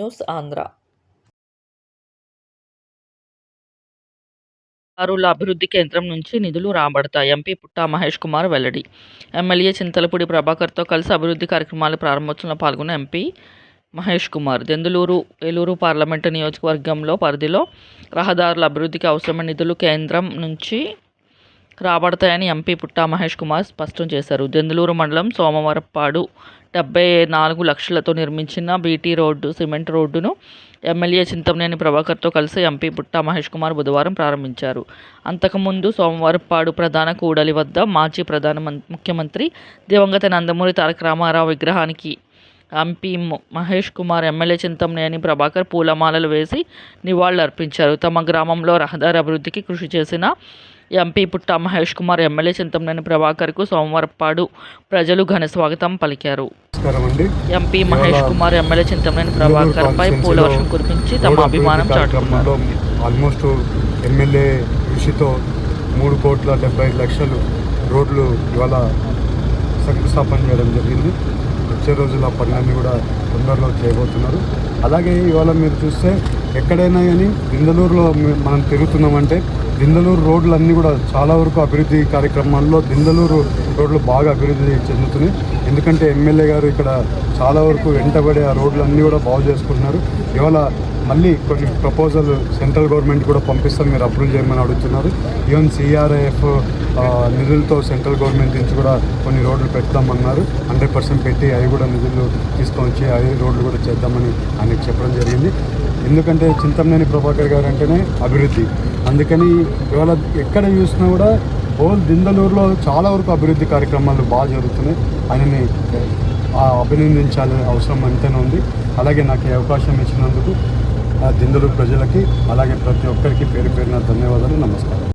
News Andhra. దారుల అభివృద్ధి కేంద్రం నుంచి నిధులు రాబడతాయి. ఎంపీ పుట్టా మహేష్ కుమార్ వెల్లడి. ఎమ్మెల్యే చింతలపూడి ప్రభాకర్తో కలిసి అభివృద్ధి కార్యక్రమాల ప్రారంభోత్సవంలో పాల్గొన్న ఎంపీ మహేష్ కుమార్ దెందులూరు, ఏలూరు పార్లమెంటు నియోజకవర్గంలో పరిధిలో రహదారుల అభివృద్ధికి అవసరమైన నిధులు కేంద్రం నుంచి రాబడతాయని ఎంపీ పుట్టా మహేష్ కుమార్ స్పష్టం చేశారు. దెందులూరు మండలం సోమవరప్పాడు 74 లక్షలతో నిర్మించిన బీటీ రోడ్డు, సిమెంట్ రోడ్డును ఎమ్మెల్యే చింతమనేని ప్రభాకర్తో కలిసి ఎంపీ పుట్టా మహేష్ కుమార్ బుధవారం ప్రారంభించారు. అంతకుముందు సోమవారప్పాడు ప్రధాన కూడలి వద్ద మాజీ ముఖ్యమంత్రి దివంగత నందమూరి తారక రామారావు విగ్రహానికి ఎంపీ మహేష్ కుమార్, ఎమ్మెల్యే చింతమనేని ప్రభాకర్ పూలమాలలు వేసి నివాళులర్పించారు. తమ గ్రామంలో రహదారి అభివృద్ధికి కృషి చేసిన ఎంపీ పుట్టా మహేష్ కుమార్, ఎమ్మెల్యే చింతమనేని ప్రభాకర్కు సోమవారప్పాడు ప్రజలు ఘన స్వాగతం పలికారు. ఎంపీ మహేష్ కుమార్, ఎమ్మెల్యే చింతమనేని ప్రభాకర్పై పూలవర్షం కురిపించి తమ అభిమానం చాటుకున్నారు. ఆల్మోస్ట్ ఎమ్మెల్యే కృషితో 3,75,00,000 రోడ్లు ఇవాళ శంకుస్థాపన చేయడం జరిగింది. వచ్చే రోజుల పనులన్నీ కూడా తొందరలో చేయబోతున్నారు. అలాగే ఇవాళ మీరు చూస్తే ఎక్కడైనా కానీ దిందలూరులో మనం తిరుగుతున్నామంటే దిందలూరు రోడ్లన్నీ కూడా చాలా వరకు అభివృద్ధి కార్యక్రమాల్లో దిందలూరు రోడ్లు బాగా అభివృద్ధి చెందుతున్నాయి. ఎందుకంటే ఎమ్మెల్యే గారు ఇక్కడ చాలా వరకు వెంటబడి ఆ రోడ్లన్నీ కూడా బాగు చేసుకుంటున్నారు. ఇవాళ మళ్ళీ కొన్ని ప్రపోజల్ సెంట్రల్ గవర్నమెంట్ కూడా పంపిస్తాం, మీరు అప్రూవ్ చేయమని అడుగుతున్నారు. ఈవెన్ సిఆర్ఐఎఫ్ నిధులతో సెంట్రల్ గవర్నమెంట్ నుంచి కూడా కొన్ని రోడ్లు పెడతామన్నారు. 100% పెట్టి అవి కూడా నిధులు తీసుకొచ్చి అవి రోడ్లు కూడా చేద్దామని ఆయనకు చెప్పడం జరిగింది. ఎందుకంటే చింతమనేని ప్రభాకర్ గారు అంటేనే అభివృద్ధి. అందుకని ఇవాళ ఎక్కడ చూసినా కూడా హోల్ దిందలూరులో చాలా వరకు అభివృద్ధి కార్యక్రమాలు బాగా జరుగుతున్నాయి. ఆయనని అభినందించాలని అవసరం అంతేనే ఉంది. అలాగే నాకు ఈ అవకాశం ఇచ్చినందుకు దిందలూరు ప్రజలకి అలాగే ప్రతి ఒక్కరికి పేరు పేరున ధన్యవాదాలు, నమస్కారం.